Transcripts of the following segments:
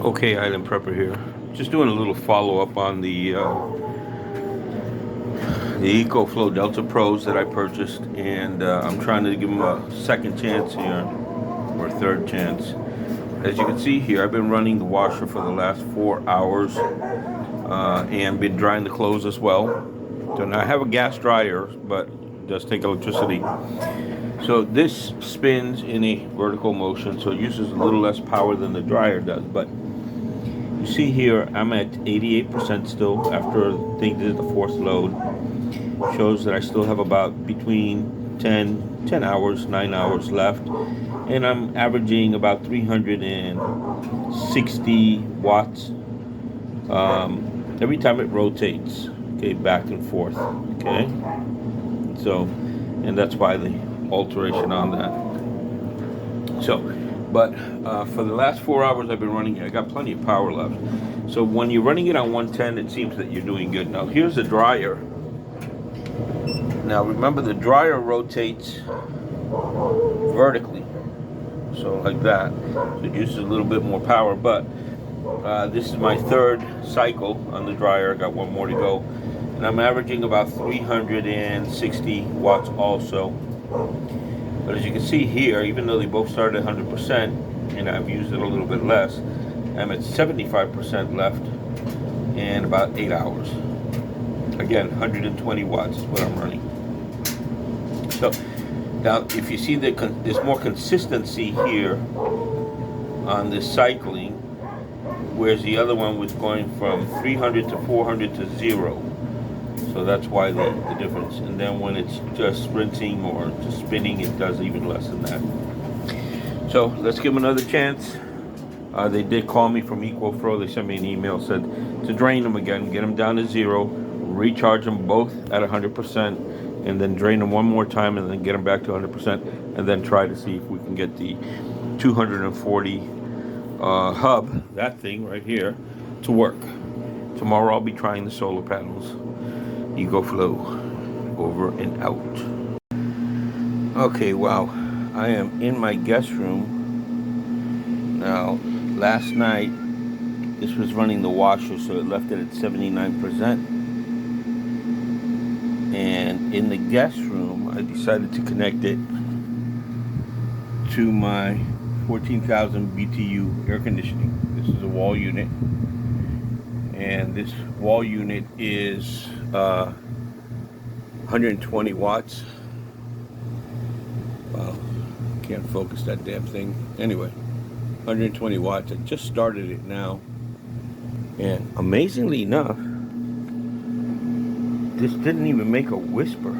Okay, Island Prepper here. Just doing a little follow-up on the Ecoflow Delta Pros that I purchased, and I'm trying to give them a second chance here, or third chance. As you can see here, I've been running the washer for the last 4 hours, and been drying the clothes as well. So now I have a gas dryer, but it does take electricity. So this spins in a vertical motion, so it uses a little less power than the dryer does, but you see here, I'm at 88% still after they did the fourth load. Shows that I still have about between 10 hours, 9 hours left. And I'm averaging about 360 watts every time it rotates, okay, back and forth, okay? So, and that's why the alteration on that. So, but for the last 4 hours I've been running it, I got plenty of power left. So when you're running it on 110, it seems that you're doing good. Now here's the dryer. Now remember, the dryer rotates vertically, so like that. So it uses a little bit more power, but this is my third cycle on the dryer. I got one more to go, and I'm averaging about 360 watts also. But as you can see here, even though they both started at 100%, and I've used it a little bit less, I'm at 75% left in about 8 hours. Again, 120 watts is what I'm running. So now, if you see that there's more consistency here on this cycling, whereas the other one was going from 300 to 400 to 0. So that's why the difference. And then when it's just rinsing or just spinning, it does even less than that. So let's give them another chance. They did call me from Ecoflow. They sent me an email, said to drain them again, get them down to 0, recharge them both at 100%, and then drain them one more time, and then get them back to 100%, and then try to see if we can get the 240 hub, that thing right here, to work. Tomorrow I'll be trying the solar panels. Ecoflow, over and out. Okay, wow. I am in my guest room. Now, last night, this was running the washer, so it left it at 79%. And in the guest room, I decided to connect it to my 14,000 BTU air conditioning. This is a wall unit. And this wall unit is 120 watts. Wow, can't focus that damn thing. Anyway, 120 watts. I just started it now, and amazingly enough, this didn't even make a whisper.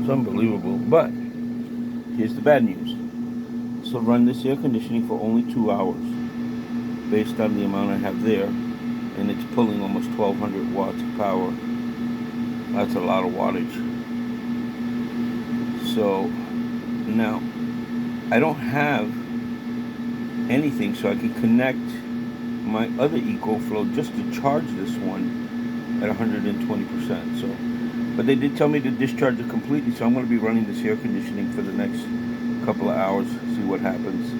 It's unbelievable. But here's the bad news. This will run this air conditioning for only 2 hours, based on the amount I have there, and it's pulling almost 1,200 watts of power. That's a lot of wattage. So now I don't have anything, so I can connect my other Ecoflow just to charge this one at 120%. So, but they did tell me to discharge it completely, so I'm going to be running this air conditioning for the next couple of hours, see what happens.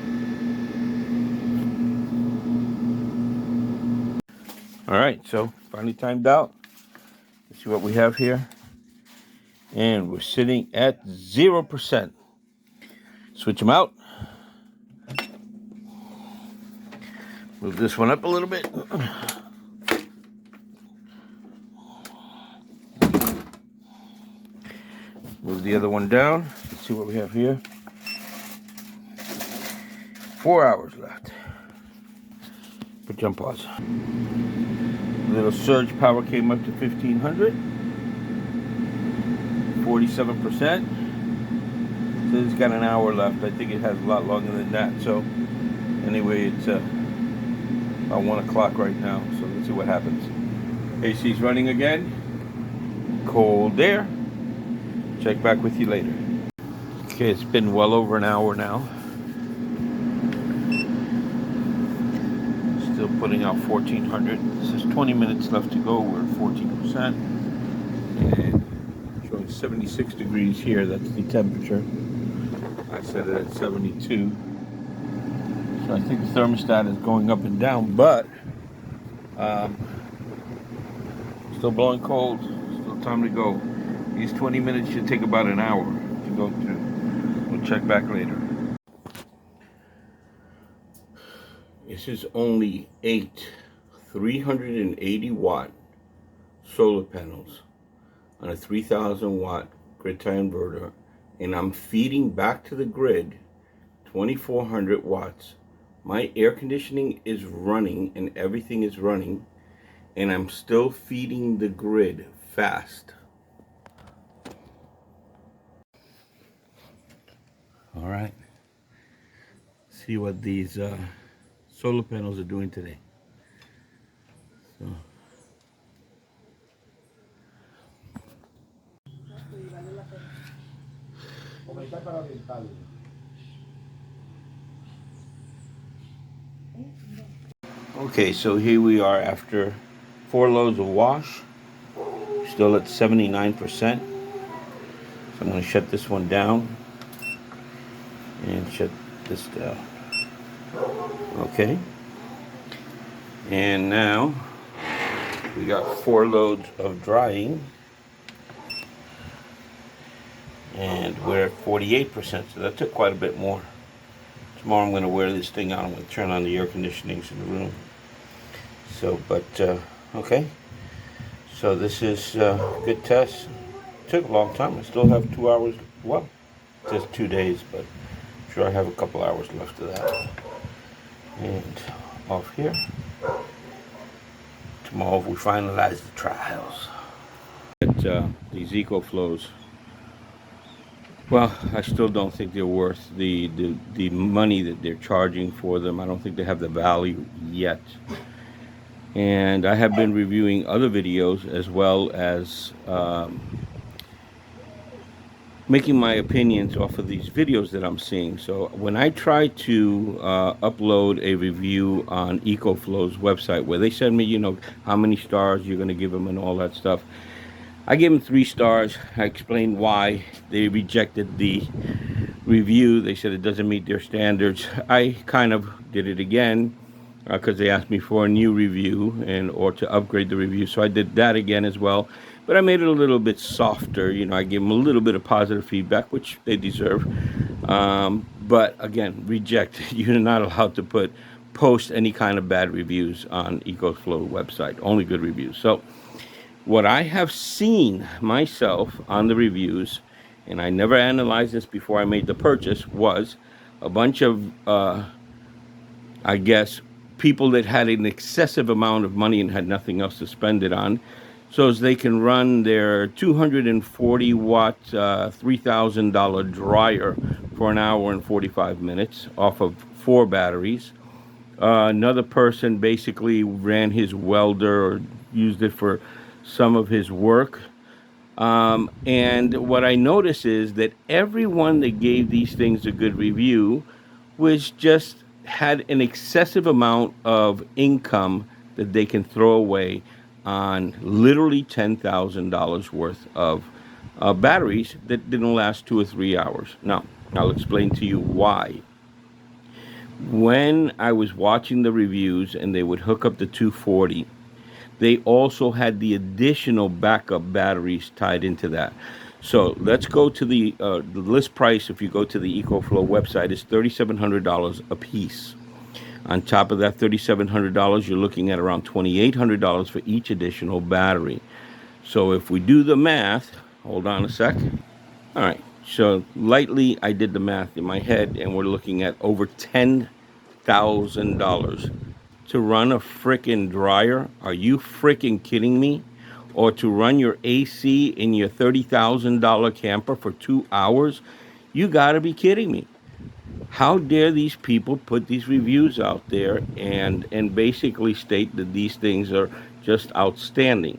All right, so finally timed out. Let's see what we have here. And we're sitting at 0%. Switch them out. Move this one up a little bit. Move the other one down. Let's see what we have here. 4 hours left. Put jump pause. Little surge power came up to 1,500. 47%. So it's got an hour left. I think it has a lot longer than that. So anyway, it's about 1 o'clock right now. So let's see what happens. AC's running again. Cold air. Check back with you later. Okay, it's been well over an hour now. Still putting out 1,400. This is 20 minutes left to go. We're at 14%. And showing 76 degrees here. That's the temperature. I set it at 72. So I think the thermostat is going up and down, but still blowing cold. Still time to go. These 20 minutes should take about an hour to go through. We'll check back later. This is only 8 380 watt solar panels on a 3000 watt grid tie inverter, and I'm feeding back to the grid 2400 watts. My air conditioning is running and everything is running, and I'm still feeding the grid fast. All right, see what these solar panels are doing today. So. Okay, so here we are after 4 loads of wash, still at 79%. So I'm going to shut this one down and shut this down. Okay, and now we got 4 loads of drying, and we're at 48%, so that took quite a bit more. Tomorrow I'm going to wear this thing out. I'm going to turn on the air conditionings in the room. So, but, okay. So this is a good test. It took a long time. I still have 2 hours, well, just 2 days, but I'm sure I have a couple hours left of that. And off here. Tomorrow we finalize the trials. But, these Ecoflows, well, I still don't think they're worth the money that they're charging for them. I don't think they have the value yet. And I have been reviewing other videos as well as making my opinions off of these videos that I'm seeing. So when I try to upload a review on Ecoflow's website, where they send me, you know, how many stars you're going to give them and all that stuff, I gave them 3 stars. I explained why they rejected the review. They said it doesn't meet their standards. I kind of did it again because they asked me for a new review or to upgrade the review. So I did that again as well. But I made it a little bit softer. You know, I gave them a little bit of positive feedback, which they deserve. But again, reject. You're not allowed to post any kind of bad reviews on Ecoflow website. Only good reviews. So what I have seen myself on the reviews, and I never analyzed this before I made the purchase, was a bunch of, I guess, people that had an excessive amount of money and had nothing else to spend it on, so as they can run their 240 watt $3,000 dryer for an hour and 45 minutes off of 4 batteries. Another person basically ran his welder or used it for some of his work. And what I notice is that everyone that gave these things a good review was just had an excessive amount of income that they can throw away on literally $10,000 worth of batteries that didn't last 2 or 3 hours. Now, I'll explain to you why. When I was watching the reviews and they would hook up the 240, they also had the additional backup batteries tied into that. So let's go to the list price. If you go to the Ecoflow website, is $3,700 a piece. On top of that $3,700, you're looking at around $2,800 for each additional battery. So if we do the math, hold on a sec. All right, so lightly I did the math in my head, and we're looking at over $10,000 to run a frickin' dryer. Are you frickin' kidding me? Or to run your AC in your $30,000 camper for 2 hours? You gotta be kidding me. How dare these people put these reviews out there and basically state that these things are just outstanding?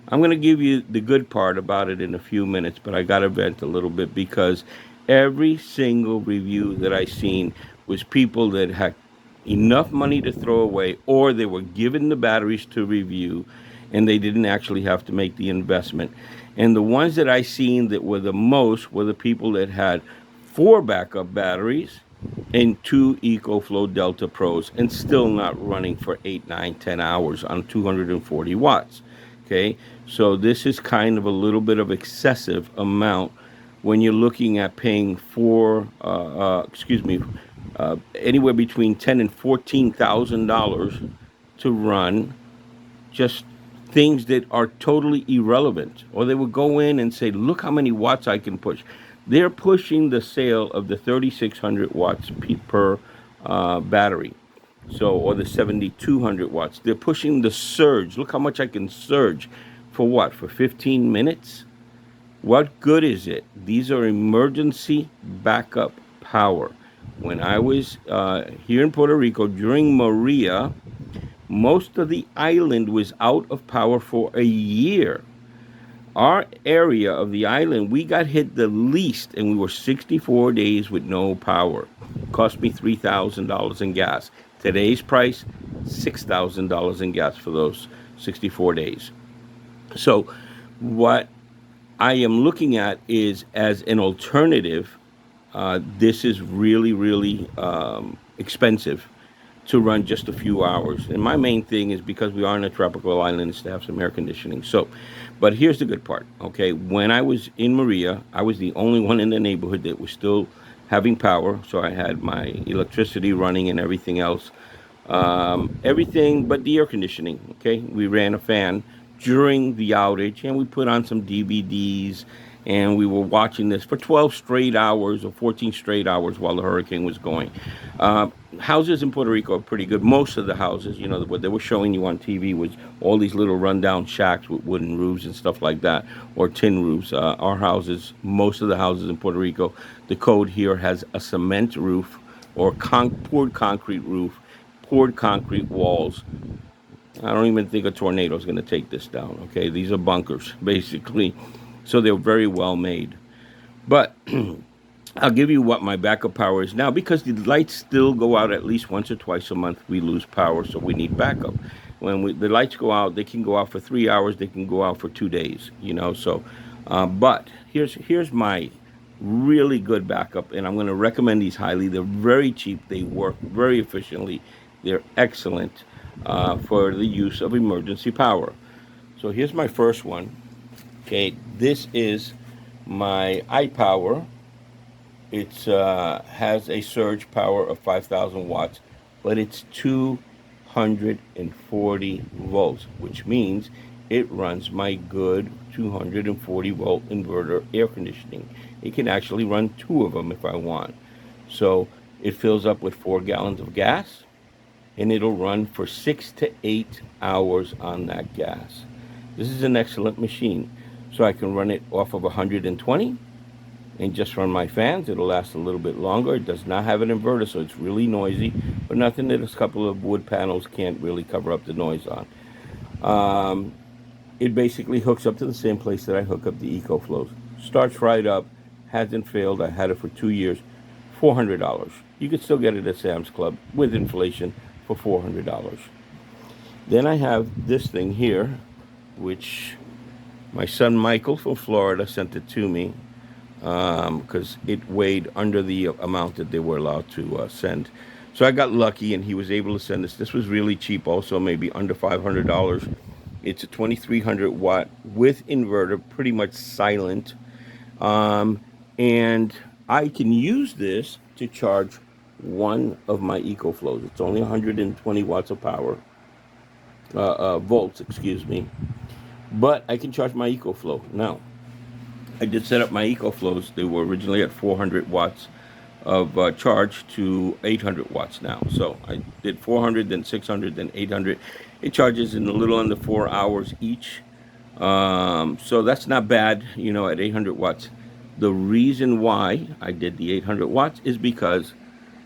I'm going to give you the good part about it in a few minutes, but I got to vent a little bit because every single review that I seen was people that had enough money to throw away, or they were given the batteries to review and they didn't actually have to make the investment. And the ones that I seen that were the most were the people that had 4 backup batteries and two Ecoflow Delta Pros, and still not running for 8, 9, 10 hours on 240 watts. Okay, so this is kind of a little bit of excessive amount when you're looking at paying anywhere between $10,000 and $14,000 to run just things that are totally irrelevant. Or they would go in and say, look how many watts I can push. They're pushing the sale of the 3,600 watts per battery. So, or the 7,200 watts. They're pushing the surge. Look how much I can surge. For what? For 15 minutes? What good is it? These are emergency backup power. When I was here in Puerto Rico during Maria, most of the island was out of power for a year. Our area of the island, we got hit the least, and we were 64 days with no power. Cost me $3,000 in gas. Today's price, $6,000 in gas for those 64 days. So, what I am looking at is as an alternative. This is really, really expensive to run just a few hours. And my main thing is because we are in a tropical island, is to have some air conditioning. So, but here's the good part. Okay, when I was in Maria, I was the only one in the neighborhood that was still having power. So I had my electricity running and everything else. Everything but the air conditioning. Okay, we ran a fan during the outage, and we put on some DVDs, and we were watching this for 12 straight hours or 14 straight hours while the hurricane was going. Houses in Puerto Rico are pretty good. Most of the houses, you know, what they were showing you on TV was all these little rundown shacks with wooden roofs and stuff like that, or tin roofs. Our houses, most of the houses in Puerto Rico, the code here has a cement roof or poured concrete roof, poured concrete walls. I don't even think a tornado is going to take this down. Okay, these are bunkers basically, so they're very well made. But I'll give you what my backup power is now, because the lights still go out at least once or twice a month. We lose power, so we need backup. When the lights go out, they can go out for 3 hours. They can go out for 2 days. You know, so. But here's my really good backup, and I'm going to recommend these highly. They're very cheap. They work very efficiently. They're excellent for the use of emergency power. So here's my first one. Okay, this is my iPower. It has a surge power of 5,000 watts, but it's 240 volts, which means it runs my good 240 volt inverter air conditioning. It can actually run two of them if I want. So it fills up with 4 gallons of gas, and it'll run for 6 to 8 hours on that gas. This is an excellent machine. So I can run it off of 120 and just run my fans. It'll last a little bit longer. It does not have an inverter, so it's really noisy, but nothing that a couple of wood panels can't really cover up the noise on. It basically hooks up to the same place that I hook up the Ecoflows. Starts right up, hasn't failed. I had it for 2 years, $400. You can still get it at Sam's Club with inflation for $400. Then I have this thing here, which my son Michael from Florida sent it to me because it weighed under the amount that they were allowed to send. So I got lucky, and he was able to send this. This was really cheap, also maybe under $500. It's a 2,300 watt with inverter, pretty much silent, and I can use this to charge one of my Ecoflows. It's only 120 watts of power, volts, excuse me. But I can charge my Ecoflow. Now, I did set up my Ecoflows. They were originally at 400 watts of charge to 800 watts now. So I did 400, then 600, then 800. It charges in a little under 4 hours each. So that's not bad, you know, at 800 watts. The reason why I did the 800 watts is because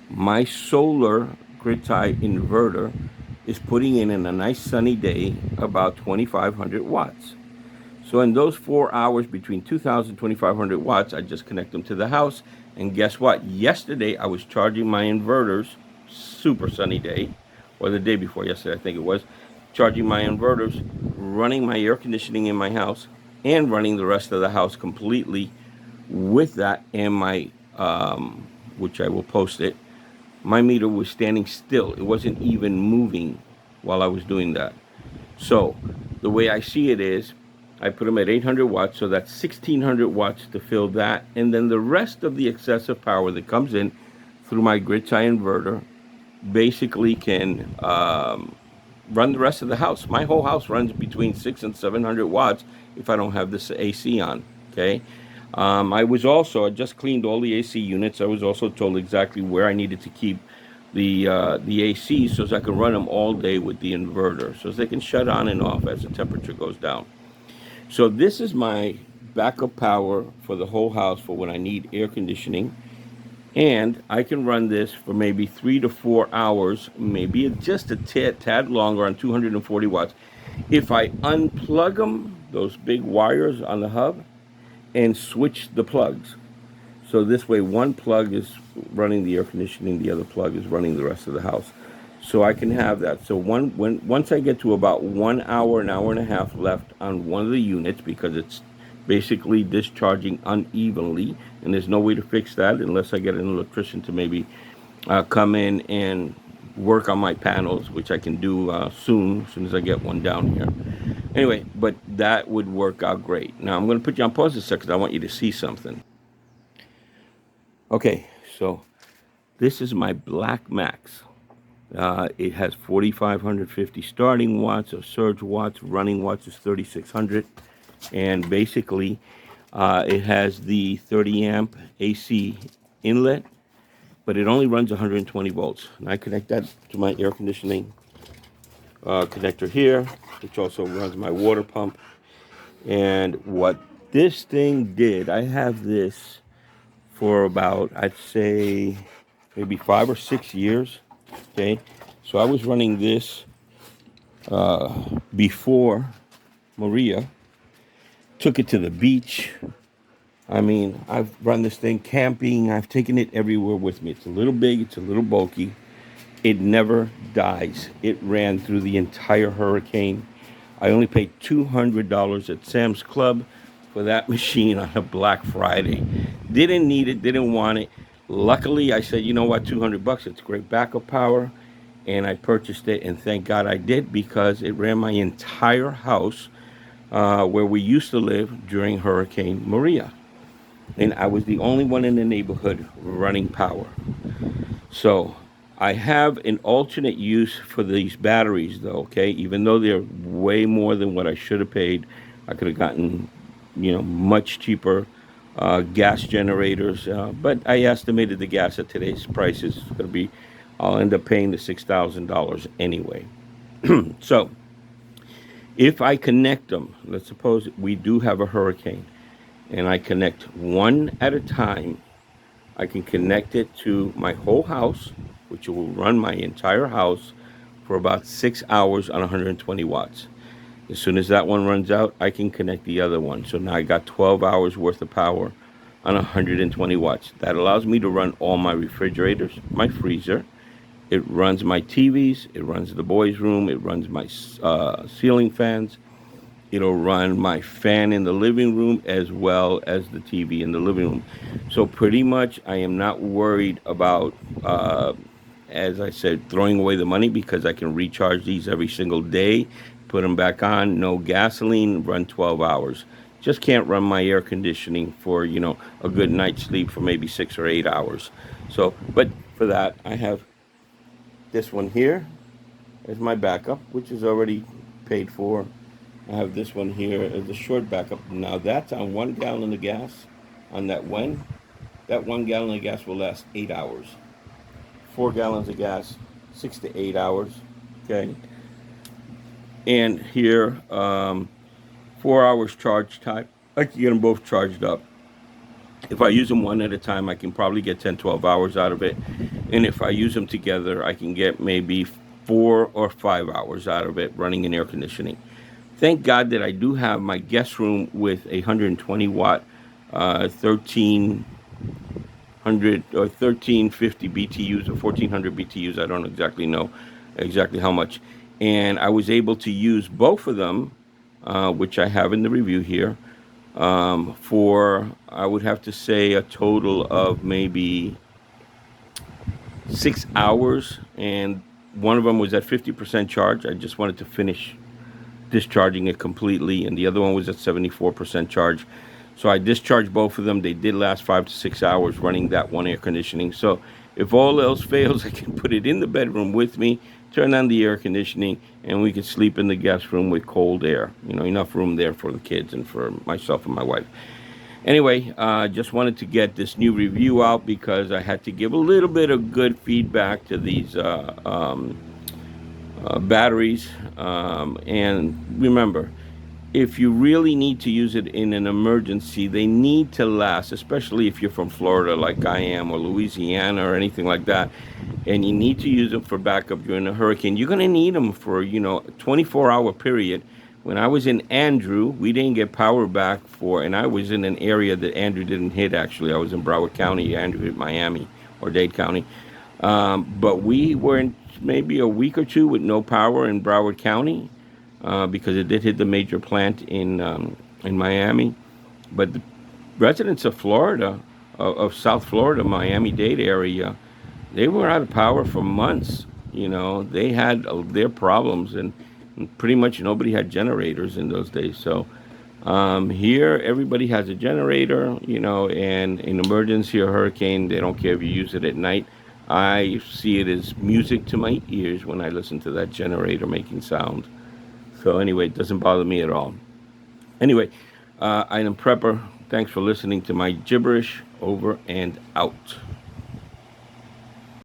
my solar grid tie inverter is putting in a nice sunny day about 2,500 watts. So in those 4 hours between 2,000 and 2,500 watts, I just connect them to the house. And guess what? Yesterday I was charging my inverters, super sunny day, or the day before yesterday I think it was, charging my inverters, running my air conditioning in my house, and running the rest of the house completely with that, and my which I will post it, my meter was standing still. It wasn't even moving while I was doing that. So the way I see it is, I put them at 800 watts, so that's 1600 watts to fill that, and then the rest of the excessive power that comes in through my grid tie inverter basically can run the rest of the house. My whole house runs between 600 and 700 watts if I don't have this AC on. Okay. I just cleaned all the AC units. I was also told exactly where I needed to keep the AC so as I can run them all day with the inverter, so as they can shut on and off as the temperature goes down. So this is my backup power for the whole house for when I need air conditioning. And I can run this for maybe 3 to 4 hours, maybe just a tad longer on 240 watts. If I unplug them, those big wires on the hub, and switch the plugs. So this way one plug is running the air conditioning, the other plug is running the rest of the house. So I can have that. So once I get to about 1 hour, an hour and a half left on one of the units, because it's basically discharging unevenly, and there's no way to fix that unless I get an electrician to maybe come in and work on my panels, which I can do soon as I get one down here. Anyway, but that would work out great. Now I'm going to put you on pause a second. I want you to see something. Okay, so this is my Black Max. It has 4,550 starting watts or surge watts. Running watts is 3,600. And basically, it has the 30 amp AC inlet, but it only runs 120 volts. And I connect that to my air conditioning connector here, which also runs my water pump. And what this thing did, I have this for about, I'd say, maybe 5 or 6 years. Okay, so I was running this before Maria. Took it to the beach. I mean, I've run this thing camping. I've taken it everywhere with me. It's a little big. It's a little bulky. It never dies. It ran through the entire hurricane. I only paid $200 at Sam's Club for that machine on a Black Friday. Didn't need it. Didn't want it. Luckily, I said, you know what, $200. It's great backup power. And I purchased it. And thank God I did, because it ran my entire house where we used to live during Hurricane Maria. And I was the only one in the neighborhood running power. So I have an alternate use for these batteries, though, okay? Even though they're way more than what I should have paid, I could have gotten, much cheaper gas generators. But I estimated the gas at today's price is going to be, I'll end up paying the $6,000 anyway. So if I connect them, let's suppose we do have a hurricane, and I connect one at a time, I can connect it to my whole house, which will run my entire house for about 6 hours on 120 watts. As soon as that one runs out, I can connect the other one. So now I got 12 hours worth of power on 120 watts. That allows me to run all my refrigerators, my freezer. It runs my TVs, it runs the boys' room, it runs my ceiling fans. It'll run my fan in the living room as well as the TV in the living room. So pretty much I am not worried about, as I said, throwing away the money, because I can recharge these every single day, put them back on, no gasoline, run 12 hours. Just can't run my air conditioning for, a good night's sleep for maybe 6 or 8 hours. So, but for that, I have this one here as my backup, which is already paid for. I have this one here as a short backup. Now that's on 1 gallon of gas. On that 1 gallon of gas will last 8 hours. 4 gallons of gas, 6 to 8 hours. Okay. And here, 4 hours charge time. I can get them both charged up. If I use them one at a time, I can probably get 10, 12 hours out of it. And if I use them together, I can get maybe 4 or 5 hours out of it running in air conditioning. Thank God that I do have my guest room with a 120 watt, 1300 or 1350 BTUs or 1400 BTUs. I don't exactly know how much. And I was able to use both of them, which I have in the review here, for, I would have to say, a total of maybe 6 hours, and one of them was at 50% charge. I just wanted to finish discharging it completely, and the other one was at 74% charge. So I discharged both of them. They did last 5 to 6 hours running that one air conditioning. So if all else fails, I can put it in the bedroom with me, turn on the air conditioning, and we can sleep in the guest room with cold air. You know, enough room there for the kids and for myself and my wife. Anyway, just wanted to get this new review out because I had to give a little bit of good feedback to these batteries. And remember, if you really need to use it in an emergency, they need to last, especially if you're from Florida like I am, or Louisiana or anything like that, and you need to use them for backup during a hurricane. You're going to need them for, you know, a 24-hour period. When I was in Andrew, we didn't get power back for, and I was in an area that Andrew didn't hit, actually. I was in Broward County. Andrew hit Miami or Dade County. But we were in maybe a week or two with no power in Broward County because it did hit the major plant in Miami. But the residents of Florida, of South Florida, Miami-Dade area, they were out of power for months. You know, they had their problems, and pretty much nobody had generators in those days. So here, everybody has a generator, you know, and in emergency or hurricane, they don't care if you use it at night. I see it as music to my ears when I listen to that generator making sound. So anyway, it doesn't bother me at all. Anyway, I am Prepper. Thanks for listening to my gibberish. Over and out.